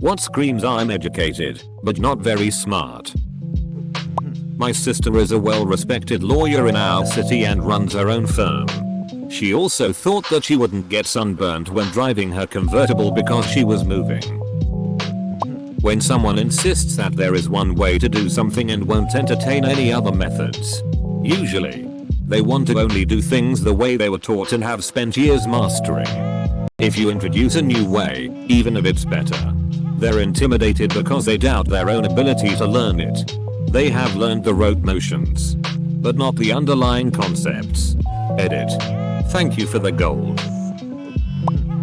What screams I'm educated, but not very smart. My sister is a well-respected lawyer in our city and runs her own firm. She also thought that she wouldn't get sunburned when driving her convertible because she was moving. When someone insists that there is one way to do something and won't entertain any other methods, usually, they want to only do things the way they were taught and have spent years mastering. If you introduce a new way, even if it's better, they're intimidated because they doubt their own ability to learn it. They have learned the rote motions, but not the underlying concepts. Edit. Thank you for the gold.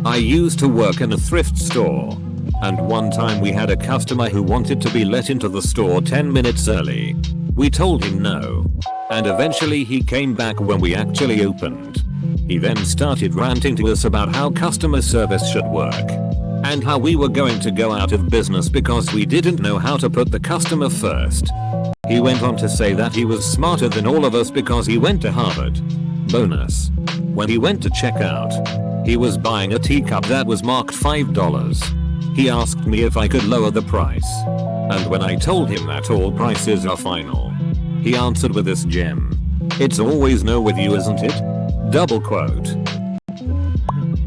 I used to work in a thrift store, and one time we had a customer who wanted to be let into the store 10 minutes early. We told him no, and eventually he came back when we actually opened. He then started ranting to us about how customer service should work, and how we were going to go out of business because we didn't know how to put the customer first. He went on to say that he was smarter than all of us because he went to Harvard. Bonus. When he went to check out, he was buying a teacup that was marked $5. He asked me if I could lower the price. And when I told him that all prices are final, he answered with this gem. It's always no with you, isn't it? Double quote.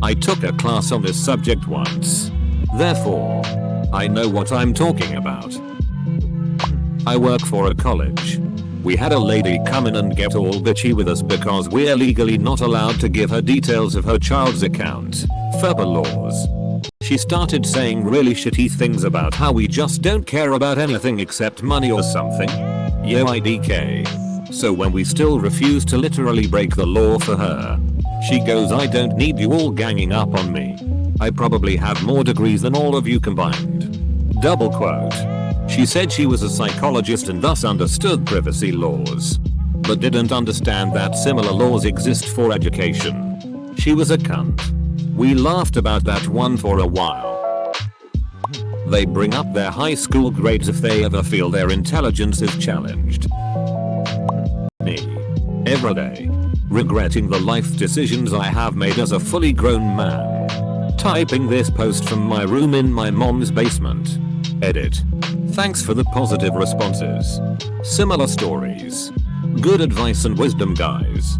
I took a class on this subject once. Therefore, I know what I'm talking about. I work for a college. We had a lady come in and get all bitchy with us because we're legally not allowed to give her details of her child's account. FERPA laws. She started saying really shitty things about how we just don't care about anything except money or something. Yo IDK. So when we still refuse to literally break the law for her, she goes, I don't need you all ganging up on me. I probably have more degrees than all of you combined. Double quote. She said she was a psychologist and thus understood privacy laws, but didn't understand that similar laws exist for education. She was a cunt. We laughed about that one for a while. They bring up their high school grades if they ever feel their intelligence is challenged. Me. Every day. Regretting the life decisions I have made as a fully grown man. Typing this post from my room in my mom's basement. Edit. Thanks for the positive responses. Similar stories. Good advice and wisdom, guys.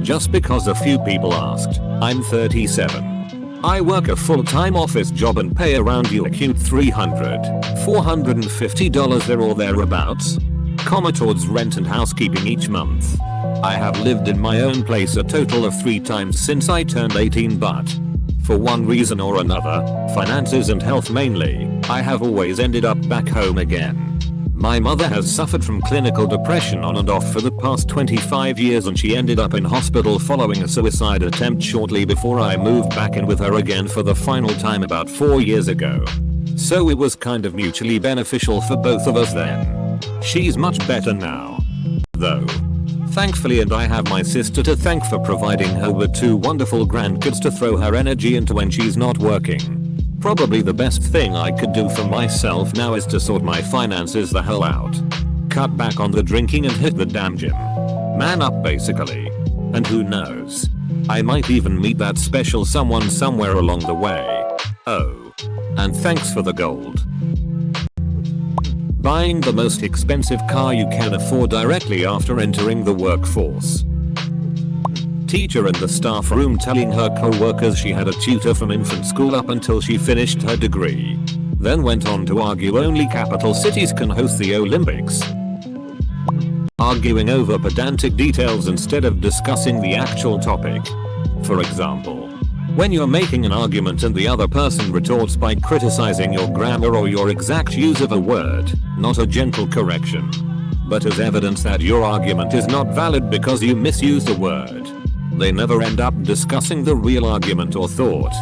Just because a few people asked, I'm 37. I work a full-time office job and pay around you a cute $300, $450 there or thereabouts, towards rent and housekeeping each month. I have lived in my own place a total of 3 times since I turned 18, but for one reason or another, finances and health mainly, I have always ended up back home again. My mother has suffered from clinical depression on and off for the past 25 years, and she ended up in hospital following a suicide attempt shortly before I moved back in with her again for the final time about 4 years ago. So it was kind of mutually beneficial for both of us then. She's much better now, though. Thankfully, and I have my sister to thank for providing her with 2 wonderful grandkids to throw her energy into when she's not working. Probably the best thing I could do for myself now is to sort my finances the hell out. Cut back on the drinking and hit the damn gym. Man up basically. And who knows, I might even meet that special someone somewhere along the way. Oh. And thanks for the gold. Buying the most expensive car you can afford directly after entering the workforce. Teacher in the staff room telling her co-workers she had a tutor from infant school up until she finished her degree. Then went on to argue only capital cities can host the Olympics. Arguing over pedantic details instead of discussing the actual topic. For example, when you're making an argument and the other person retorts by criticizing your grammar or your exact use of a word, not a gentle correction, but as evidence that your argument is not valid because you misused a word. They never end up discussing the real argument or thought.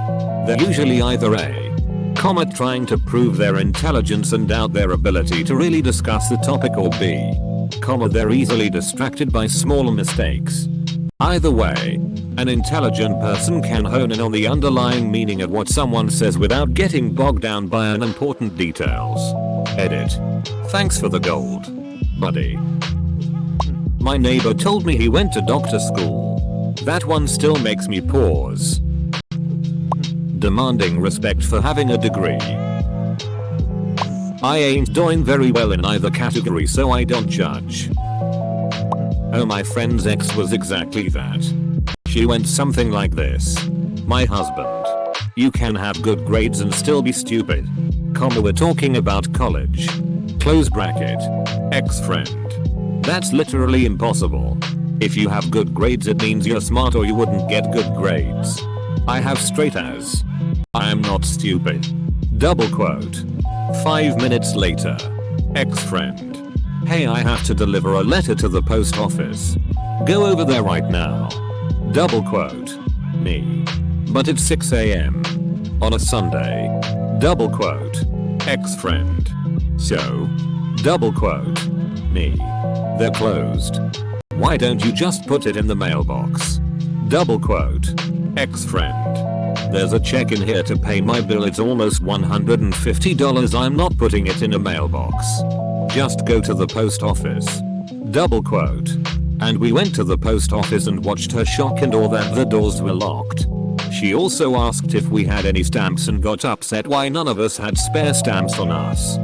They're usually either A, trying to prove their intelligence and doubt their ability to really discuss the topic, or B, they're easily distracted by small mistakes. Either way, an intelligent person can hone in on the underlying meaning of what someone says without getting bogged down by unimportant details. Edit. Thanks for the gold, buddy. My neighbor told me he went to doctor school. That one still makes me pause. Demanding respect for having a degree. I ain't doing very well in either category, so I don't judge. Oh, my friend's ex was exactly that. She went something like this. My husband. You can have good grades and still be stupid. We're talking about college. Close bracket. Ex-friend. That's literally impossible. If you have good grades it means you're smart or you wouldn't get good grades. I have straight A's. I am not stupid. Double quote. 5 minutes later. Ex-friend. Hey, I have to deliver a letter to the post office. Go over there right now. Double quote. Me. But it's 6 AM. On a Sunday. Double quote. Ex-friend. So. Double quote. Me. They're closed. Why don't you just put it in the mailbox? Double quote. Ex-friend. There's a check in here to pay my bill, it's almost $150, I'm not putting it in a mailbox. Just go to the post office. Double quote. And we went to the post office and watched her shock and awe that the doors were locked. She also asked if we had any stamps and got upset why none of us had spare stamps on us.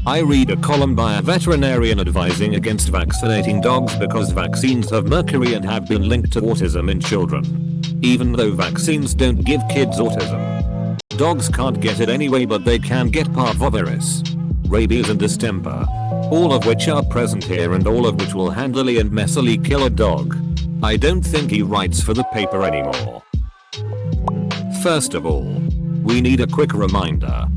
I read a column by a veterinarian advising against vaccinating dogs because vaccines have mercury and have been linked to autism in children. Even though vaccines don't give kids autism. Dogs can't get it anyway, but they can get parvovirus, rabies and distemper. All of which are present here and all of which will handily and messily kill a dog. I don't think he writes for the paper anymore. First of all, we need a quick reminder.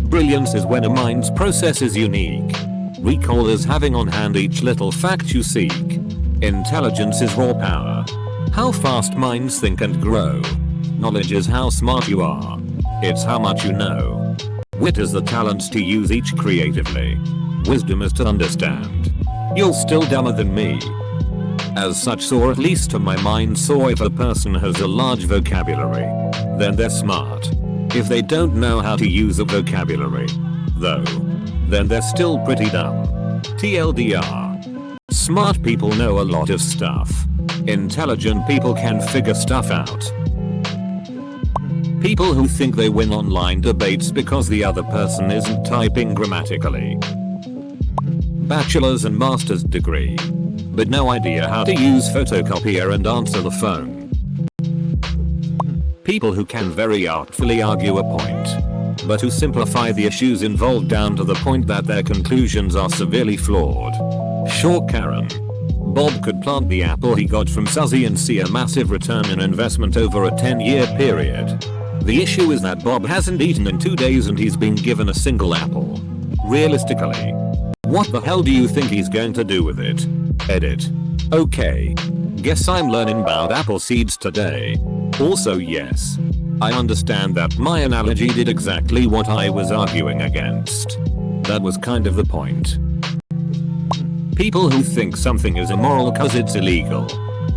Brilliance is when a mind's process is unique. Recall is having on hand each little fact you seek. Intelligence is raw power. How fast minds think and grow. Knowledge is how smart you are. It's how much you know. Wit is the talent to use each creatively. Wisdom is to understand. You're still dumber than me. As such, or at least to my mind, so if a person has a large vocabulary, then they're smart. If they don't know how to use a vocabulary, though, then they're still pretty dumb. TLDR. Smart people know a lot of stuff. Intelligent people can figure stuff out. People who think they win online debates because the other person isn't typing grammatically. Bachelor's and master's degree, but no idea how to use photocopier and answer the phone. People who can very artfully argue a point, but who simplify the issues involved down to the point that their conclusions are severely flawed. Sure, Karen. Bob could plant the apple he got from Suzy and see a massive return in investment over a 10-year period. The issue is that Bob hasn't eaten in 2 days and he's been given a single apple. Realistically, what the hell do you think he's going to do with it? Edit. Okay. Guess I'm learning about apple seeds today. Also, yes. I understand that my analogy did exactly what I was arguing against. That was kind of the point. People who think something is immoral cause it's illegal.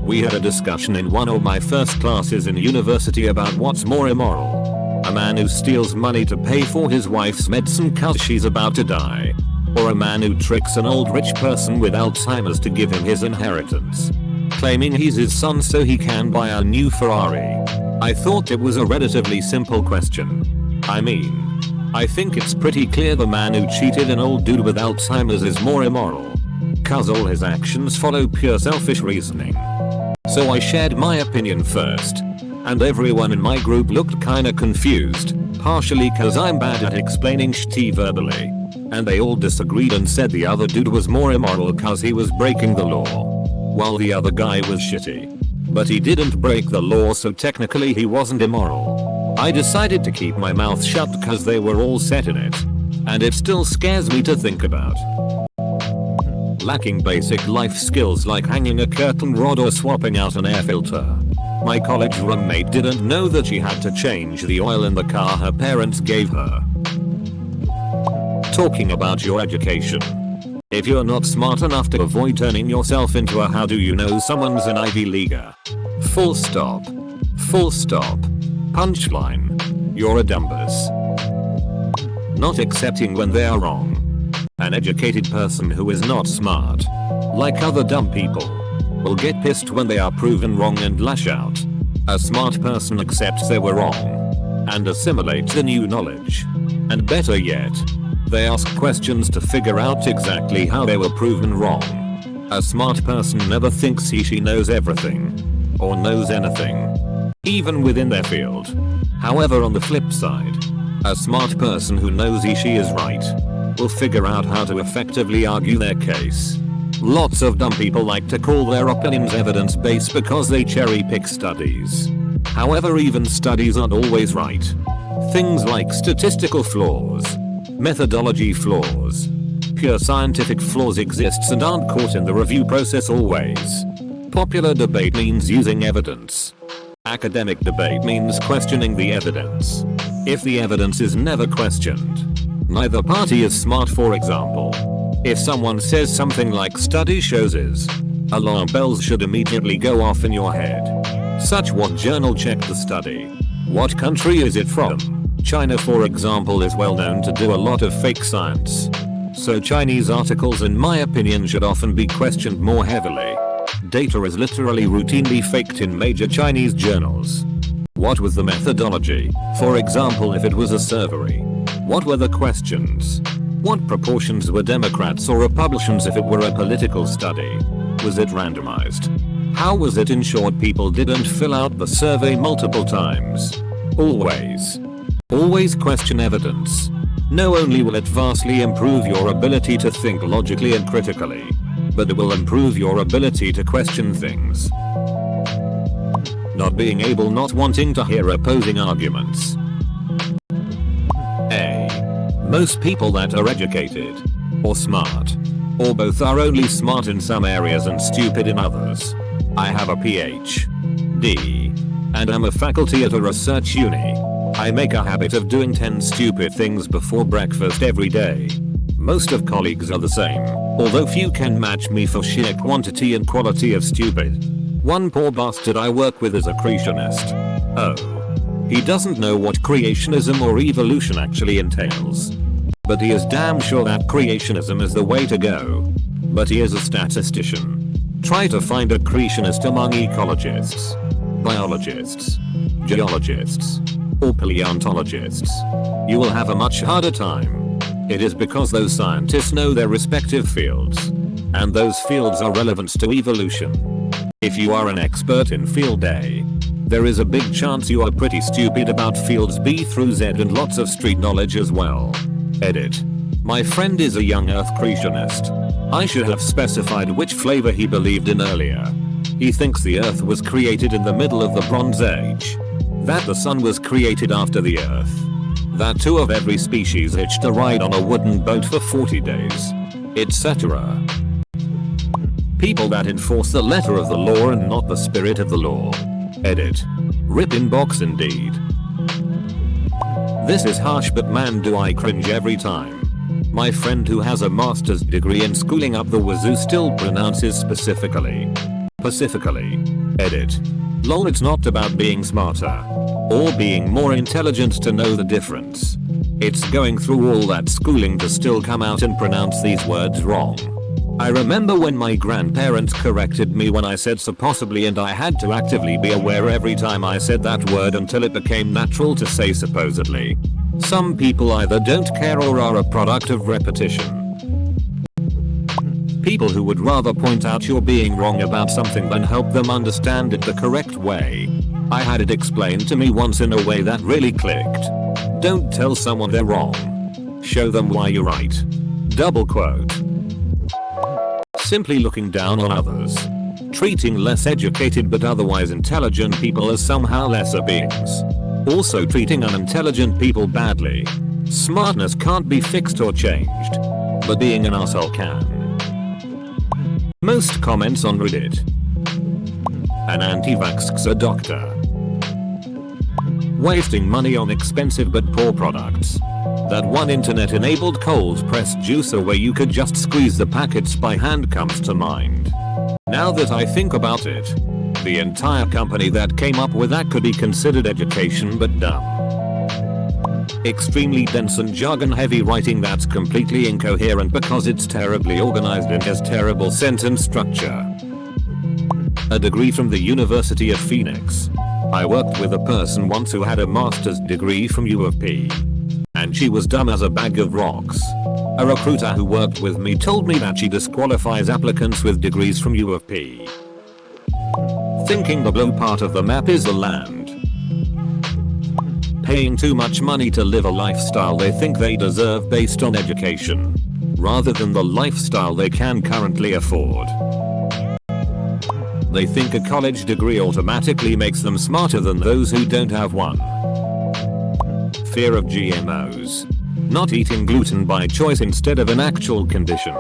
We had a discussion in one of my first classes in university about what's more immoral. A man who steals money to pay for his wife's medicine cause she's about to die. Or a man who tricks an old rich person with Alzheimer's to give him his inheritance, claiming he's his son so he can buy a new Ferrari. I thought it was a relatively simple question. I mean, I think it's pretty clear the man who cheated an old dude with Alzheimer's is more immoral. Cause all his actions follow pure selfish reasoning. So I shared my opinion first. And everyone in my group looked kinda confused, partially cause I'm bad at explaining shit verbally. And they all disagreed and said the other dude was more immoral cause he was breaking the law, while the other guy was shitty. But he didn't break the law, so technically he wasn't immoral. I decided to keep my mouth shut cause they were all set in it. And it still scares me to think about. Lacking basic life skills like hanging a curtain rod or swapping out an air filter. My college roommate didn't know that she had to change the oil in the car her parents gave her. Talking about your education. If you're not smart enough to avoid turning yourself into a how do you know someone's an Ivy Leaguer. Full stop. Full stop. Punchline. You're a dumbass. Not accepting when they are wrong. An educated person who is not smart, like other dumb people, will get pissed when they are proven wrong and lash out. A smart person accepts they were wrong. and assimilate the new knowledge. And better yet, they ask questions to figure out exactly how they were proven wrong. A smart person never thinks he/she knows everything, or knows anything, even within their field. However, on the flip side, a smart person who knows he/she is right will figure out how to effectively argue their case. Lots of dumb people like to call their opinions evidence-based because they cherry-pick studies. However, even studies aren't always right. Things like statistical flaws, methodology flaws, pure scientific flaws exist and aren't caught in the review process always. Popular debate means using evidence. Academic debate means questioning the evidence. If the evidence is never questioned, neither party is smart. For example, if someone says something like study shows is, alarm bells should immediately go off in your head. Such what journal checked the study? What country is it from? China, for example, is well known to do a lot of fake science. So Chinese articles, in my opinion, should often be questioned more heavily. Data is literally routinely faked in major Chinese journals. What was the methodology? For example, if it was a survey, what were the questions? What proportions were Democrats or Republicans if it were a political study? Was it randomized? How was it ensured people didn't fill out the survey multiple times? Always question evidence. Not only will it vastly improve your ability to think logically and critically, but it will improve your ability to question things. Not being able, not wanting to hear opposing arguments. Most people that are educated, or smart, or both are only smart in some areas and stupid in others. I have a PhD, and I'm a faculty at a research uni. I make a habit of doing 10 stupid things before breakfast every day. Most of colleagues are the same, although few can match me for sheer quantity and quality of stupid. One poor bastard I work with is a creationist. Oh. He doesn't know what creationism or evolution actually entails. But he is damn sure that creationism is the way to go. But he is a statistician. Try to find a creationist among ecologists, biologists, geologists, or paleontologists. You will have a much harder time. It is because those scientists know their respective fields, and those fields are relevant to evolution. If you are an expert in field A, there is a big chance you are pretty stupid about fields B through Z and lots of street knowledge as well. Edit. My friend is a young earth creationist. I should have specified which flavor he believed in earlier. He thinks the earth was created in the middle of the Bronze Age. That the sun was created after the earth. That two of every species hitched a ride on a wooden boat for 40 days. Etc. People that enforce the letter of the law and not the spirit of the law. Edit. Rip inbox indeed. This is harsh, but man do I cringe every time. My friend who has a master's degree in schooling up the wazoo still pronounces specifically. Pacifically. Edit. Lol, it's not about being smarter or being more intelligent to know the difference. It's going through all that schooling to still come out and pronounce these words wrong. I remember when my grandparents corrected me when I said supposedly, and I had to actively be aware every time I said that word until it became natural to say supposedly. Some people either don't care or are a product of repetition. People who would rather point out you're being wrong about something than help them understand it the correct way. I had it explained to me once in a way that really clicked. Don't tell someone they're wrong. Show them why you're right. Double quote. Simply looking down on others. Treating less educated but otherwise intelligent people as somehow lesser beings. Also treating unintelligent people badly. Smartness can't be fixed or changed, but being an asshole can. Most comments on Reddit. An anti-vaxxer doctor. Wasting money on expensive but poor products. That one internet-enabled cold-pressed juicer where you could just squeeze the packets by hand comes to mind. Now that I think about it, the entire company that came up with that could be considered education but dumb. Extremely dense and jargon-heavy writing that's completely incoherent because it's terribly organized and has terrible sentence structure. A degree from the University of Phoenix. I worked with a person once who had a master's degree from U of P. And she was dumb as a bag of rocks. A recruiter who worked with me told me that she disqualifies applicants with degrees from U of P. Thinking the blue part of the map is the land. Paying too much money to live a lifestyle they think they deserve based on education, rather than the lifestyle they can currently afford. They think a college degree automatically makes them smarter than those who don't have one. Fear of GMOs. Not eating gluten by choice instead of an actual condition.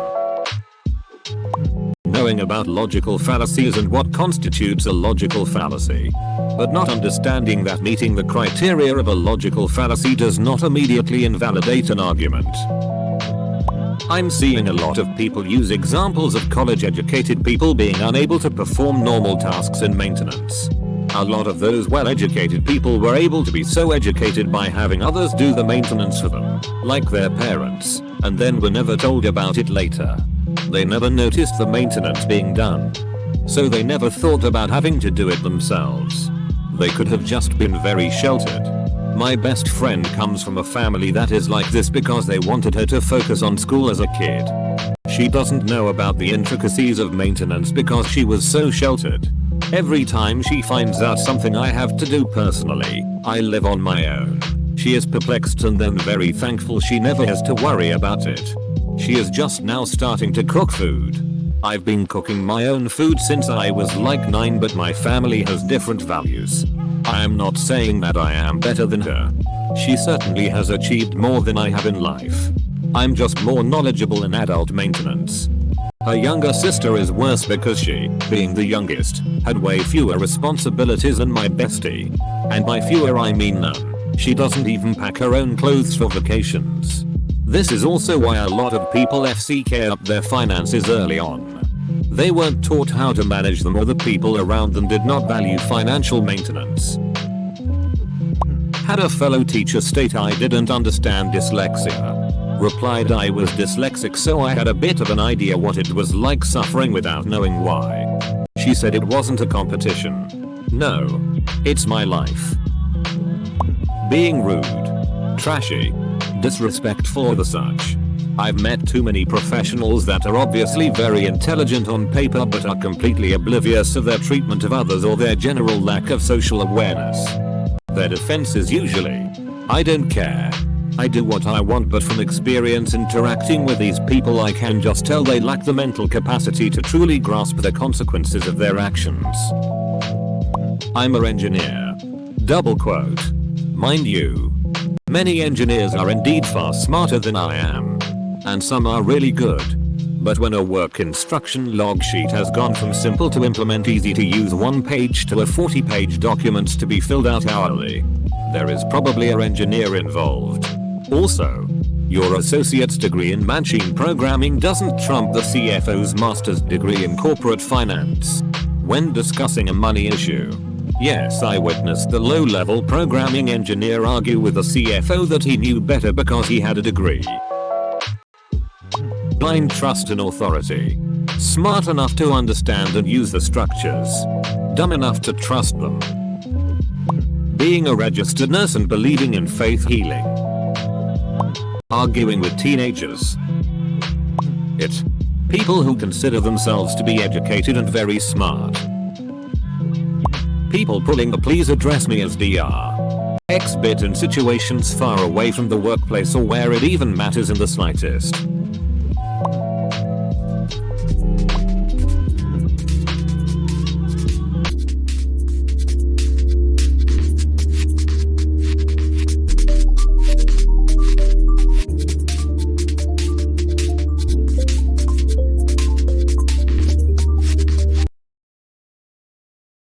Knowing about logical fallacies and what constitutes a logical fallacy, but not understanding that meeting the criteria of a logical fallacy does not immediately invalidate an argument. I'm seeing a lot of people use examples of college-educated people being unable to perform normal tasks in maintenance. A lot of those well-educated people were able to be so educated by having others do the maintenance for them, like their parents, and then were never told about it later. They never noticed the maintenance being done, so they never thought about having to do it themselves. They could have just been very sheltered. My best friend comes from a family that is like this because they wanted her to focus on school as a kid. She doesn't know about the intricacies of maintenance because she was so sheltered. Every time she finds out something I have to do personally, I live on my own. She is perplexed and then very thankful she never has to worry about it. She is just now starting to cook food. I've been cooking my own food since I was like 9, but my family has different values. I am not saying that I am better than her. She certainly has achieved more than I have in life. I'm just more knowledgeable in adult maintenance. Her younger sister is worse because she, being the youngest, had way fewer responsibilities than my bestie. And by fewer I mean none. She doesn't even pack her own clothes for vacations. This is also why a lot of people FCK up their finances early on. They weren't taught how to manage them, or the people around them did not value financial maintenance. Had a fellow teacher state I didn't understand dyslexia. Replied I was dyslexic, so I had a bit of an idea what it was like suffering without knowing why. She said it wasn't a competition. No. It's my life. Being rude, trashy, disrespectful or the such. I've met too many professionals that are obviously very intelligent on paper but are completely oblivious of their treatment of others or their general lack of social awareness. Their defense is usually, I don't care. I do what I want, but from experience interacting with these people I can just tell they lack the mental capacity to truly grasp the consequences of their actions. I'm an engineer. Double quote. Mind you, many engineers are indeed far smarter than I am. And some are really good. But when a work instruction log sheet has gone from simple to implement easy to use 1 page to a 40-page document to be filled out hourly, there is probably an engineer involved. Also, your associate's degree in machine programming doesn't trump the CFO's master's degree in corporate finance. When discussing a money issue, yes, I witnessed the low-level programming engineer argue with the CFO that he knew better because he had a degree. Blind trust in authority. Smart enough to understand and use the structures. Dumb enough to trust them. Being a registered nurse and believing in faith healing. Arguing with teenagers. People who consider themselves to be educated and very smart. People pulling the please address me as Dr. X bit in situations far away from the workplace or where it even matters in the slightest.